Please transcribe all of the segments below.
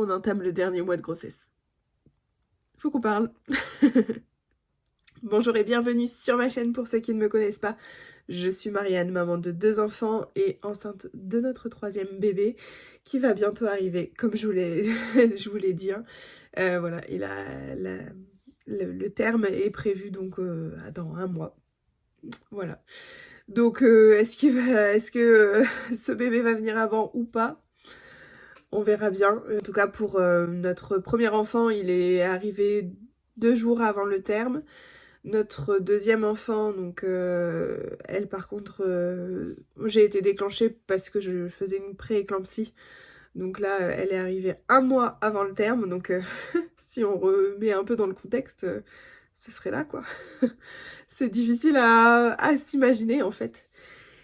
On entame le dernier mois de grossesse. Faut qu'on parle. Bonjour et bienvenue sur ma chaîne pour ceux qui ne me connaissent pas. Je suis Marianne, maman de 2 enfants et enceinte de notre 3e bébé qui va bientôt arriver, comme je vous l'ai dit. Hein. Voilà, et le terme est prévu donc dans 1 mois. Voilà. Donc est-ce que ce bébé va venir avant ou pas? On verra bien. En tout cas, pour notre premier enfant, il est arrivé 2 jours avant le terme. Notre deuxième enfant, donc elle par contre, j'ai été déclenchée parce que je faisais une pré-éclampsie. Donc là, elle est arrivée 1 mois avant le terme. Donc si on remet un peu dans le contexte, ce serait là quoi. C'est difficile à s'imaginer en fait.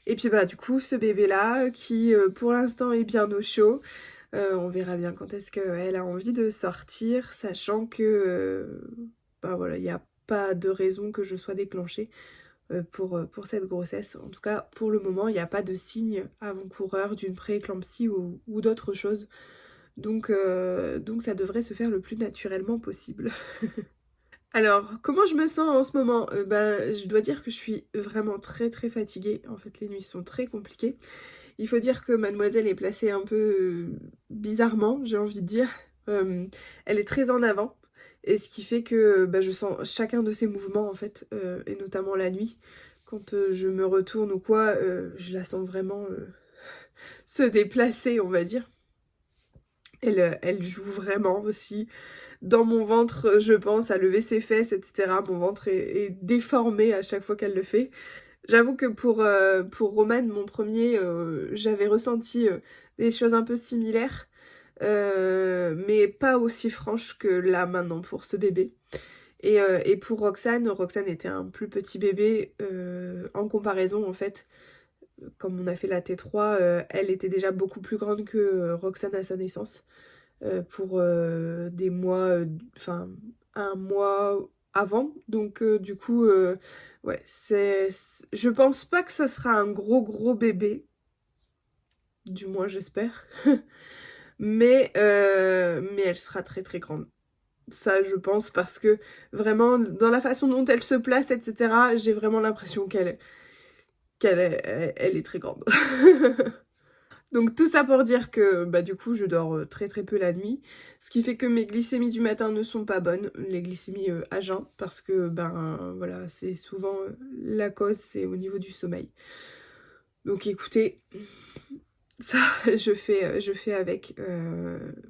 Et puis bah du coup, ce bébé-là, qui pour l'instant est bien au chaud, on verra bien quand est-ce qu'elle a envie de sortir, sachant que bah voilà, il n'y a pas de raison que je sois déclenchée pour cette grossesse. En tout cas, pour le moment, il n'y a pas de signe avant-coureur d'une pré-éclampsie ou d'autre chose. Donc ça devrait se faire le plus naturellement possible. Alors, comment je me sens en ce moment? Ben, je dois dire que je suis vraiment très très fatiguée. En fait, les nuits sont très compliquées. Il faut dire que mademoiselle est placée un peu bizarrement, j'ai envie de dire. Elle est très en avant, et ce qui fait que bah, je sens chacun de ses mouvements en fait, et notamment la nuit. Quand je me retourne ou quoi, je la sens vraiment se déplacer, on va dire. Elle joue vraiment aussi dans mon ventre, je pense, à lever ses fesses, etc. Mon ventre est déformé à chaque fois qu'elle le fait. J'avoue que pour Roman, mon premier, j'avais ressenti des choses un peu similaires, mais pas aussi franches que là maintenant pour ce bébé. Et pour Roxane était un plus petit bébé en comparaison en fait. Comme on a fait la T3, elle était déjà beaucoup plus grande que Roxane à sa naissance. Pour des mois, enfin 1 mois avant. Donc du coup, ouais, je pense pas que ce sera un gros bébé. Du moins j'espère. Mais elle sera très très grande. Ça je pense parce que vraiment dans la façon dont elle se place, etc. J'ai vraiment l'impression qu'elle est très grande. Donc tout ça pour dire que bah du coup je dors très très peu la nuit, ce qui fait que mes glycémies du matin ne sont pas bonnes, les glycémies à jeun, parce que ben voilà, c'est souvent la cause, c'est au niveau du sommeil. Donc écoutez, ça je fais avec.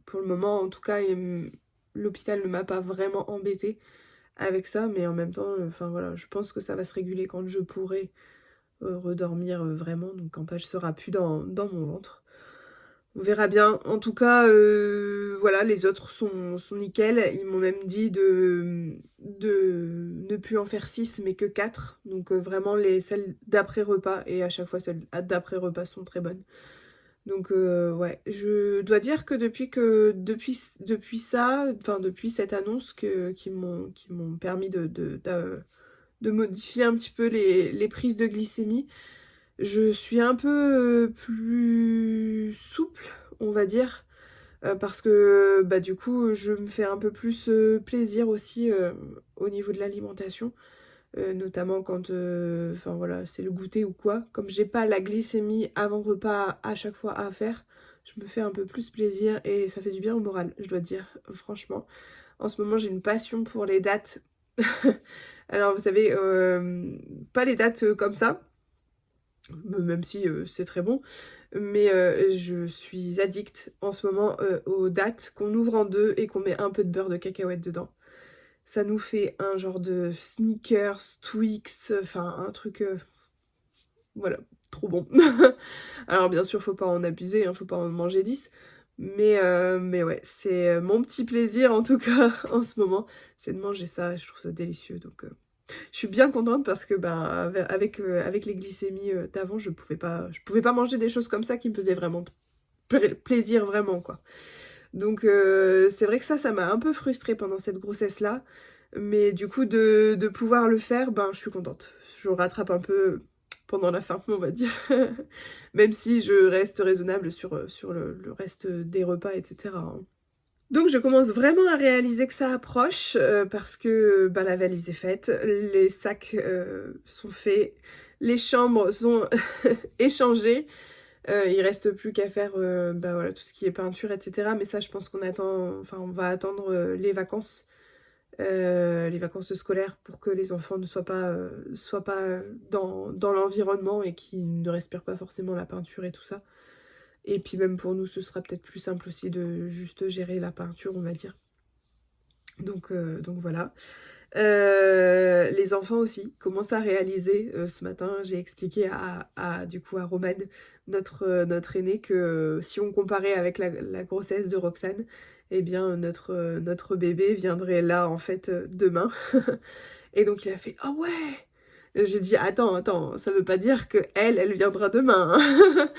Pour le moment en tout cas, l'hôpital ne m'a pas vraiment embêtée avec ça, mais en même temps, enfin voilà, je pense que ça va se réguler quand je pourrai redormir vraiment, donc quand elle sera plus dans mon ventre. On verra bien. En tout cas, voilà, les autres sont nickel. Ils m'ont même dit de ne plus en faire 6, mais que 4. Donc vraiment, celles d'après repas. Et à chaque fois, celles d'après repas sont très bonnes. Donc ouais, je dois dire que depuis ça, enfin depuis cette annonce qui m'ont permis de modifier un petit peu les prises de glycémie, je suis un peu plus souple, on va dire, parce que bah du coup je me fais un peu plus plaisir aussi au niveau de l'alimentation, notamment quand enfin voilà, c'est le goûter ou quoi. Comme j'ai pas la glycémie avant repas à chaque fois à faire, je me fais un peu plus plaisir et ça fait du bien au moral, je dois dire, franchement. En ce moment j'ai une passion pour les dattes. Alors vous savez, pas les dattes comme ça, même si c'est très bon, mais je suis addict en ce moment aux dattes qu'on ouvre en deux et qu'on met un peu de beurre de cacahuète dedans. Ça nous fait un genre de sneakers, Twix, enfin un truc, voilà, trop bon. Alors bien sûr, faut pas en abuser, hein, faut pas en manger 10, mais ouais, c'est mon petit plaisir en tout cas en ce moment, c'est de manger ça, je trouve ça délicieux, donc je suis bien contente parce que ben avec les glycémies d'avant, je pouvais pas manger des choses comme ça qui me faisaient vraiment plaisir vraiment quoi. Donc c'est vrai que ça m'a un peu frustrée pendant cette grossesse-là, mais du coup de pouvoir le faire, ben je suis contente. Je rattrape un peu pendant la fin, on va dire. Même si je reste raisonnable sur le reste des repas, etc. hein. Donc je commence vraiment à réaliser que ça approche parce que bah, la valise est faite, les sacs sont faits, les chambres sont échangées. Il reste plus qu'à faire bah, voilà, tout ce qui est peinture, etc. Mais ça, je pense qu'on attend, enfin, on va attendre les vacances scolaires pour que les enfants ne soient pas dans l'environnement et qu'ils ne respirent pas forcément la peinture et tout ça. Et puis même pour nous, ce sera peut-être plus simple aussi de juste gérer la peinture, on va dire. Donc voilà. Les enfants aussi commencent à réaliser, ce matin j'ai expliqué du coup à Romane, notre aîné, que si on comparait avec la grossesse de Roxane, eh bien notre bébé viendrait là en fait demain. Et donc il a fait «Ah ouais!» J'ai dit attends, ça veut pas dire que elle viendra demain, hein.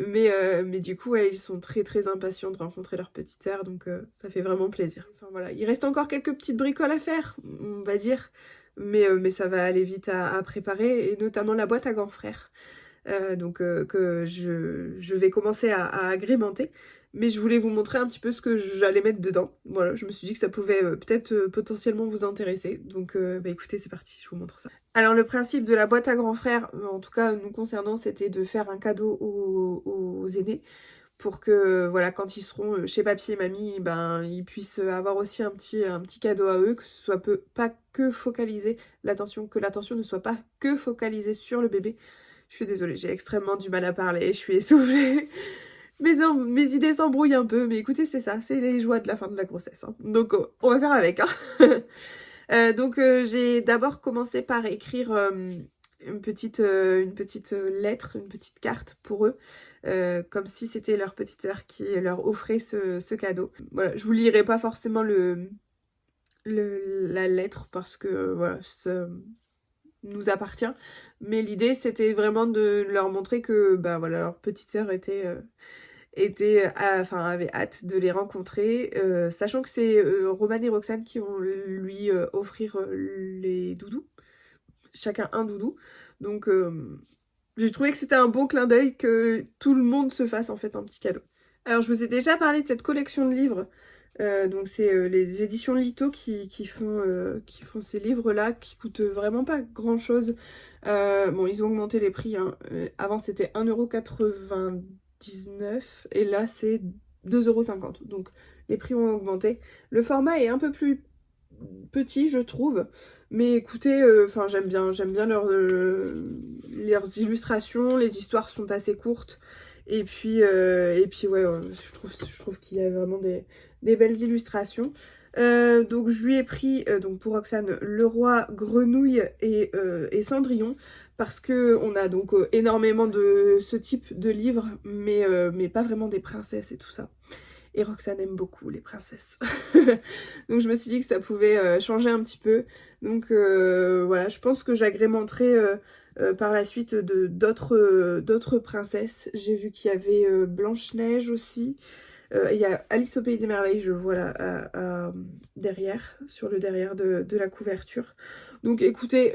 Mais du coup, ouais, ils sont très très impatients de rencontrer leur petite sœur, donc ça fait vraiment plaisir. Enfin voilà, il reste encore quelques petites bricoles à faire, on va dire, mais ça va aller vite à préparer, et notamment la boîte à grands frères. Que je vais commencer à agrémenter. Mais je voulais vous montrer un petit peu ce que j'allais mettre dedans. Voilà, je me suis dit que ça pouvait peut-être potentiellement vous intéresser. Donc bah écoutez, c'est parti, je vous montre ça. Alors le principe de la boîte à grands frères, en tout cas nous concernant, c'était de faire un cadeau aux aînés pour que voilà, quand ils seront chez papy et mamie, ben ils puissent avoir aussi un petit cadeau à eux, que ce soit pas que focalisé l'attention, que l'attention ne soit pas que focalisée sur le bébé. Je suis désolée, j'ai extrêmement du mal à parler, je suis essoufflée. Mes idées s'embrouillent un peu, mais écoutez, c'est ça, c'est les joies de la fin de la grossesse, hein. Donc on va faire avec, hein. J'ai d'abord commencé par écrire une petite lettre, une petite carte pour eux, comme si c'était leur petite sœur qui leur offrait ce cadeau. Voilà, je vous lirai pas forcément la lettre parce que voilà, ça nous appartient, mais l'idée c'était vraiment de leur montrer que bah voilà, leur petite sœur avait hâte de les rencontrer, sachant que c'est Romane et Roxane qui vont lui offrir les doudous, chacun un doudou. Donc j'ai trouvé que c'était un beau clin d'œil que tout le monde se fasse en fait un petit cadeau. Alors je vous ai déjà parlé de cette collection de livres, donc c'est les éditions Lito qui font ces livres-là, qui coûtent vraiment pas grand-chose. Bon, ils ont augmenté les prix, hein. Avant c'était 1,99 € et là c'est 2,50 €. Donc les prix ont augmenté. Le format est un peu plus petit, je trouve, mais écoutez, enfin j'aime bien leurs illustrations, les histoires sont assez courtes. Et puis ouais, je trouve qu'il y a vraiment des belles illustrations. Donc je lui ai pris, donc pour Roxane, Le Roi, Grenouille et Cendrillon, parce que on a donc énormément de ce type de livres, mais pas vraiment des princesses et tout ça. Et Roxane aime beaucoup les princesses. Donc je me suis dit que ça pouvait changer un petit peu. Donc voilà, je pense que j'agrémenterai par la suite d'autres princesses. J'ai vu qu'il y avait Blanche-Neige aussi. Il y a Alice au Pays des Merveilles, je vois là, derrière, sur le derrière de la couverture. Donc écoutez,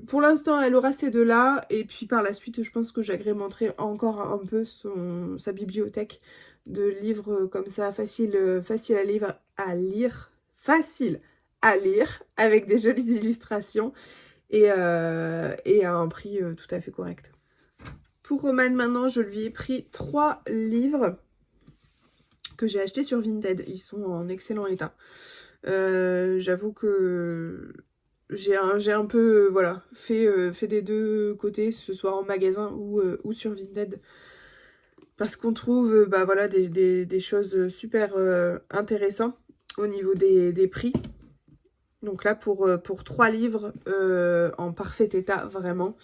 pour l'instant elle aura ces deux-là, et puis par la suite je pense que j'agrémenterai encore un peu sa bibliothèque de livres comme ça, facile à lire, avec des jolies illustrations et à un prix tout à fait correct. Pour Romane maintenant, je lui ai pris 3 livres que j'ai achetés sur Vinted. Ils sont en excellent état. J'avoue que j'ai un peu voilà, fait des deux côtés, que ce soit en magasin ou sur Vinted. Parce qu'on trouve bah, voilà, des choses super intéressantes au niveau des prix. Donc là, pour 3 livres en parfait état, vraiment,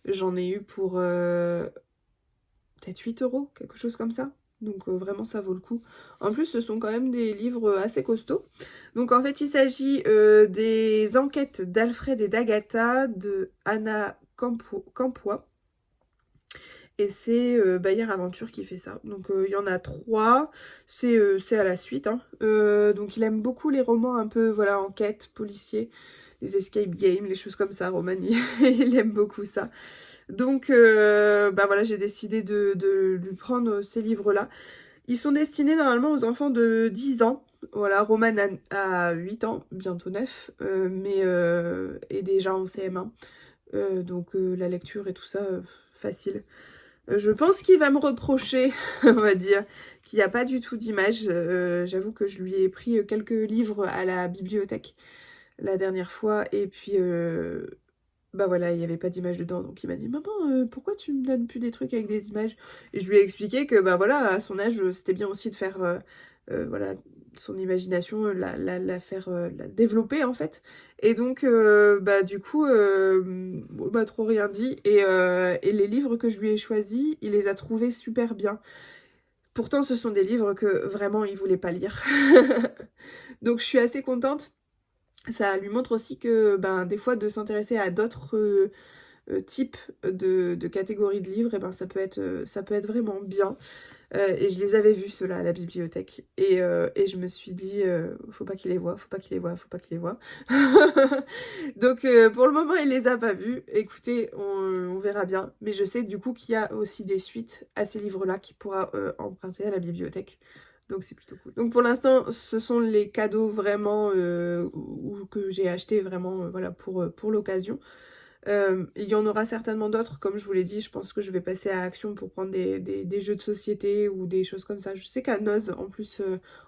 j'en ai eu pour peut-être 8 €, quelque chose comme ça. Donc vraiment, ça vaut le coup. En plus, ce sont quand même des livres assez costauds. Donc en fait, il s'agit des enquêtes d'Alfred et d'Agatha de Anna Campois. Et c'est Bayard Aventure qui fait ça. Donc il y en a 3, c'est à la suite, hein. Donc il aime beaucoup les romans un peu, voilà, enquête, policier, les escape games, les choses comme ça. Roman, il aime beaucoup ça. Donc bah voilà, j'ai décidé de lui prendre ces livres-là. Ils sont destinés normalement aux enfants de 10 ans. Voilà, Roman a 8 ans, bientôt 9, mais est déjà en CM1. Donc la lecture et tout ça, facile. Je pense qu'il va me reprocher, on va dire, qu'il n'y a pas du tout d'image. J'avoue que je lui ai pris quelques livres à la bibliothèque la dernière fois, et puis bah voilà, il n'y avait pas d'image dedans. Donc il m'a dit: «Maman, pourquoi tu me donnes plus des trucs avec des images?» Et je lui ai expliqué que bah voilà, à son âge, c'était bien aussi de faire voilà, son imagination, la faire, la développer en fait. Et donc bah du coup, bon, bah trop rien dit, et les livres que je lui ai choisis, il les a trouvés super bien. Pourtant, ce sont des livres que vraiment il voulait pas lire. Donc je suis assez contente. Ça lui montre aussi que ben, des fois de s'intéresser à d'autres types de catégories de livres, et ben, ça peut être vraiment bien. Et je les avais vus ceux-là à la bibliothèque. Et je me suis dit, faut pas qu'il les voie, faut pas qu'il les voie, faut pas qu'il les voie. Donc pour le moment, il les a pas vus. Écoutez, on verra bien. Mais je sais du coup qu'il y a aussi des suites à ces livres-là qu'il pourra emprunter à la bibliothèque. Donc c'est plutôt cool. Donc pour l'instant, ce sont les cadeaux vraiment que j'ai achetés vraiment voilà, pour l'occasion. Il y en aura certainement d'autres, comme je vous l'ai dit. Je pense que je vais passer à Action pour prendre des jeux de société ou des choses comme ça. Je sais qu'à Noz, en plus,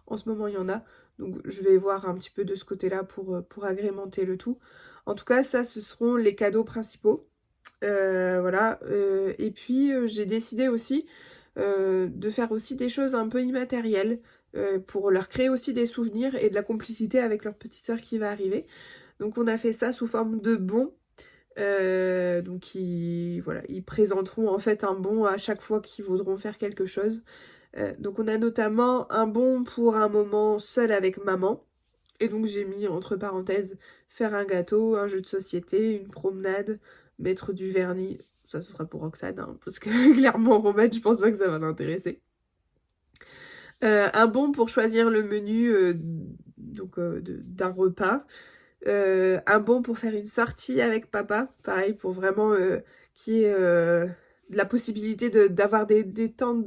en ce moment, il y en a. Donc je vais voir un petit peu de ce côté-là pour agrémenter le tout. En tout cas, ça, ce seront les cadeaux principaux. Voilà. Et puis, j'ai décidé aussi de faire aussi des choses un peu immatérielles pour leur créer aussi des souvenirs et de la complicité avec leur petite sœur qui va arriver. Donc on a fait ça sous forme de bons. Donc voilà, ils présenteront en fait un bon à chaque fois qu'ils voudront faire quelque chose. Donc on a notamment un bon pour un moment seul avec maman. Et donc j'ai mis entre parenthèses faire un gâteau, un jeu de société, une promenade, mettre du vernis. Ça ce sera pour Roxane, hein, parce que clairement Romain, je pense pas que ça va l'intéresser. Un bon pour choisir le menu donc d'un repas. Un bon pour faire une sortie avec papa, pareil, pour vraiment qu'il y ait la possibilité d'avoir des temps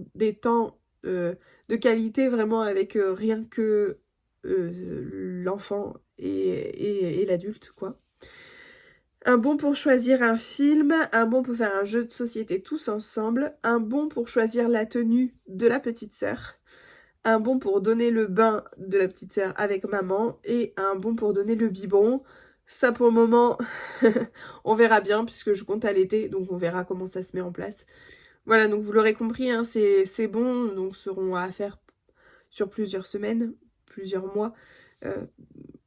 de qualité vraiment avec rien que l'enfant et l'adulte, quoi. Un bon pour choisir un film, un bon pour faire un jeu de société tous ensemble, un bon pour choisir la tenue de la petite sœur, un bon pour donner le bain de la petite sœur avec maman, et un bon pour donner le biberon. Ça pour le moment, on verra bien puisque je compte allaiter, donc on verra comment ça se met en place. Voilà, donc vous l'aurez compris, hein, ces bons donc, seront à faire sur plusieurs semaines, plusieurs mois, euh,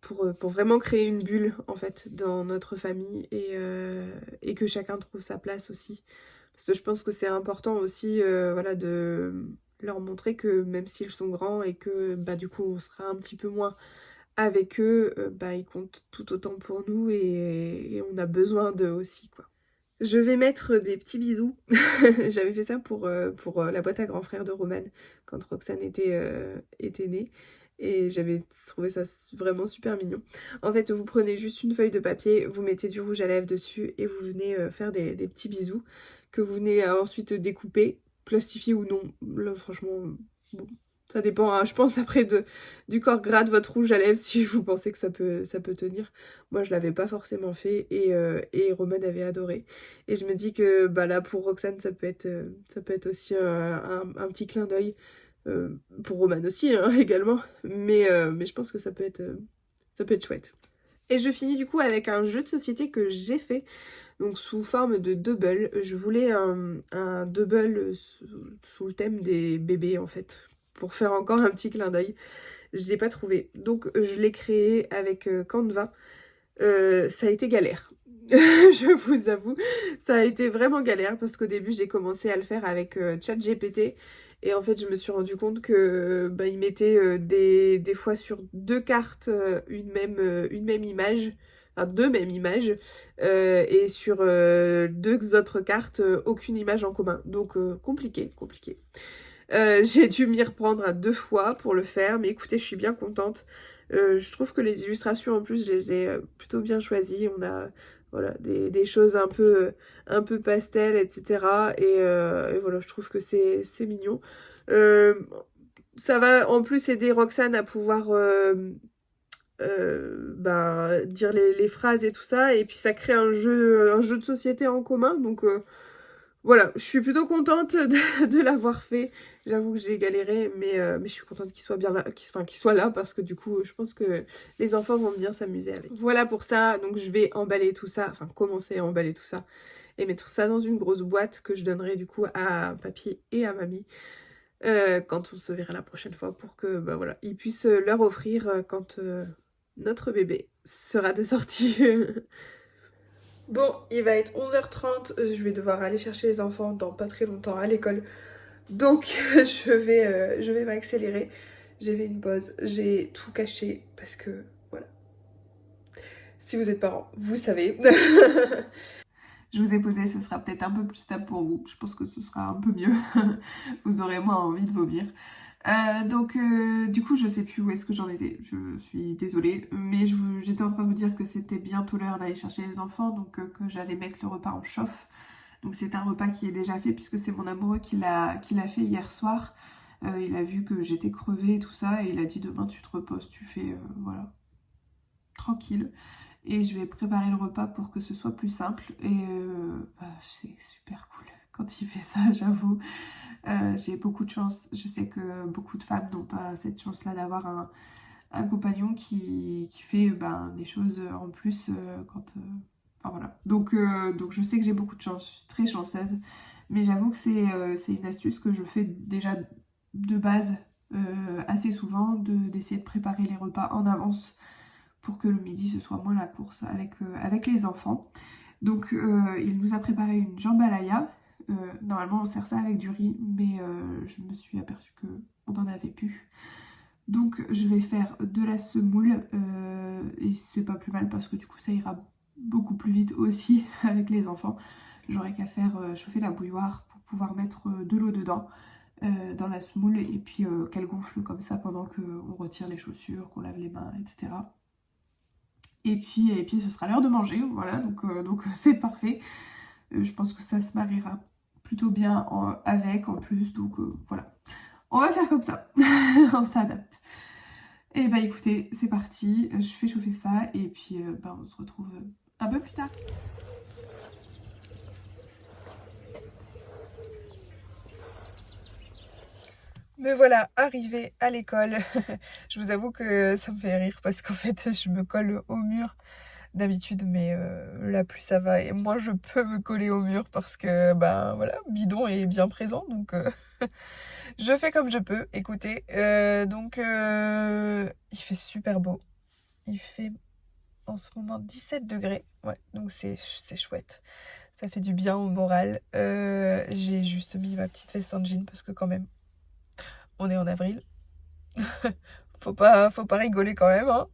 pour vraiment créer une bulle en fait dans notre famille, et que chacun trouve sa place aussi. Parce que je pense que c'est important aussi voilà, de leur montrer que même s'ils sont grands et que bah, du coup on sera un petit peu moins avec eux, bah, ils comptent tout autant pour nous, et on a besoin d'eux aussi, quoi. Je vais mettre des petits bisous. J'avais fait ça pour la boîte à grands frères de Romane quand Roxane était née. Et j'avais trouvé ça vraiment super mignon. En fait, vous prenez juste une feuille de papier, vous mettez du rouge à lèvres dessus et vous venez faire des petits bisous que vous venez ensuite découper, plastifier ou non. Là, franchement, bon, ça dépend, hein, je pense, après du corps gras de votre rouge à lèvres si vous pensez que ça peut tenir. Moi, je l'avais pas forcément fait, et Roman avait adoré. Et je me dis que bah, là, pour Roxane, ça peut être aussi un petit clin d'œil. Pour Roman aussi, hein, également. Mais je pense que ça peut être chouette. Et je finis du coup avec un jeu de société que j'ai fait, donc sous forme de double. Je voulais un double sous le thème des bébés en fait, pour faire encore un petit clin d'œil. Je l'ai pas trouvé, donc je l'ai créé avec Canva. Ça a été galère. Je vous avoue, ça a été vraiment galère parce qu'au début j'ai commencé à le faire avec ChatGPT, et en fait je me suis rendu compte que bah, il mettait des fois sur deux cartes une même image, enfin deux mêmes images, et sur deux autres cartes aucune image en commun. Donc compliqué. J'ai dû m'y reprendre à deux fois pour le faire, mais écoutez, je suis bien contente. Je trouve que les illustrations en plus, je les ai plutôt bien choisies. On a voilà, des choses un peu pastel, etc. Et voilà, je trouve que c'est mignon. Euh, ça va en plus aider Roxane à pouvoir dire les phrases et tout ça. Et puis ça crée un jeu de société en commun. Donc voilà, je suis plutôt contente de l'avoir fait. J'avoue que j'ai galéré, mais je suis contente qu'il soit bien là, qu'il soit là parce que du coup, je pense que les enfants vont bien s'amuser avec. Voilà pour ça, donc je vais emballer tout ça, enfin commencer à emballer tout ça et mettre ça dans une grosse boîte que je donnerai du coup à papy et à mamie quand on se verra la prochaine fois pour que bah voilà, ils puissent leur offrir quand notre bébé sera de sortie. Bon, il va être 11h30, je vais devoir aller chercher les enfants dans pas très longtemps à l'école. Donc je vais m'accélérer. J'ai fait une pause, j'ai tout caché parce que voilà. Si vous êtes parents, vous savez. Je vous ai posé, ce sera peut-être un peu plus stable pour vous. Je pense que ce sera un peu mieux. Vous aurez moins envie de vomir. Du coup, je sais plus où est-ce que j'en étais. Je suis désolée. Mais j'étais en train de vous dire que c'était bientôt l'heure d'aller chercher les enfants. Donc, que j'allais mettre le repas en chauffe. Donc, c'est un repas qui est déjà fait puisque c'est mon amoureux qui l'a fait hier soir. Il a vu que j'étais crevée et tout ça. Et il a dit demain, tu te reposes, tu fais, voilà, tranquille. Et je vais préparer le repas pour que ce soit plus simple. Et c'est super cool quand il fait ça, j'avoue. J'ai beaucoup de chance. Je sais que beaucoup de femmes n'ont pas cette chance-là d'avoir un compagnon qui fait des choses en plus quand... Enfin voilà. Donc je sais que j'ai beaucoup de chance. Je suis très chanceuse. Mais j'avoue que c'est une astuce que je fais déjà de base assez souvent, d'essayer de préparer les repas en avance pour que le midi ce soit moins la course avec les enfants. Donc il nous a préparé une jambalaya. Normalement on sert ça avec du riz, mais je me suis aperçue qu'on n'en avait plus. Donc je vais faire de la semoule et c'est pas plus mal parce que du coup ça ira beaucoup plus vite aussi avec les enfants. J'aurais qu'à faire chauffer la bouilloire pour pouvoir mettre de l'eau dedans dans la semoule et puis qu'elle gonfle comme ça pendant qu'on retire les chaussures, qu'on lave les mains, etc. Et puis ce sera l'heure de manger, voilà, donc c'est parfait. Je pense que ça se mariera plutôt bien avec en plus, donc voilà. On va faire comme ça, on s'adapte. Et bah écoutez, c'est parti, je fais chauffer ça et puis on se retrouve un peu plus tard. Me voilà arrivée à l'école. Je vous avoue que ça me fait rire parce qu'en fait je me colle au mur d'habitude, mais là plus ça va et moins je peux me coller au mur parce que voilà, bidon est bien présent, donc je fais comme je peux. Écoutez, il fait super beau, il fait en ce moment 17 degrés, ouais, donc c'est chouette, ça fait du bien au moral. J'ai juste mis ma petite veste en jean parce que quand même on est en avril. Faut pas rigoler quand même, hein.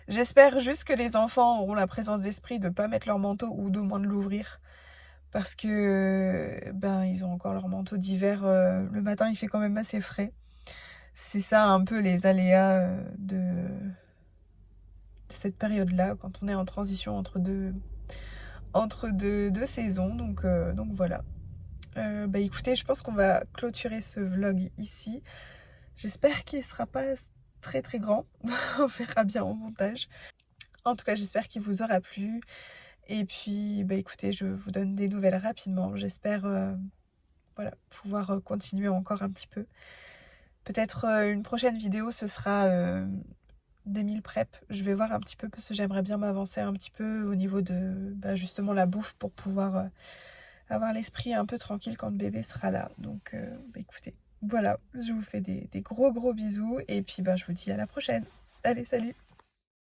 J'espère juste que les enfants auront la présence d'esprit de pas mettre leur manteau ou de moins de l'ouvrir. Parce que ils ont encore leur manteau d'hiver. Le matin, il fait quand même assez frais. C'est ça un peu les aléas de cette période-là, quand on est en transition entre deux saisons. Donc voilà. Écoutez, je pense qu'on va clôturer ce vlog ici. J'espère qu'il sera pas très très grand. On verra bien au montage. En tout cas, j'espère qu'il vous aura plu. Et puis, écoutez, je vous donne des nouvelles rapidement. J'espère pouvoir continuer encore un petit peu. Peut-être une prochaine vidéo, ce sera des meal prep. Je vais voir un petit peu parce que j'aimerais bien m'avancer un petit peu au niveau de justement la bouffe pour pouvoir avoir l'esprit un peu tranquille quand le bébé sera là. Donc, écoutez, voilà, je vous fais des gros bisous et puis je vous dis à la prochaine. Allez, salut!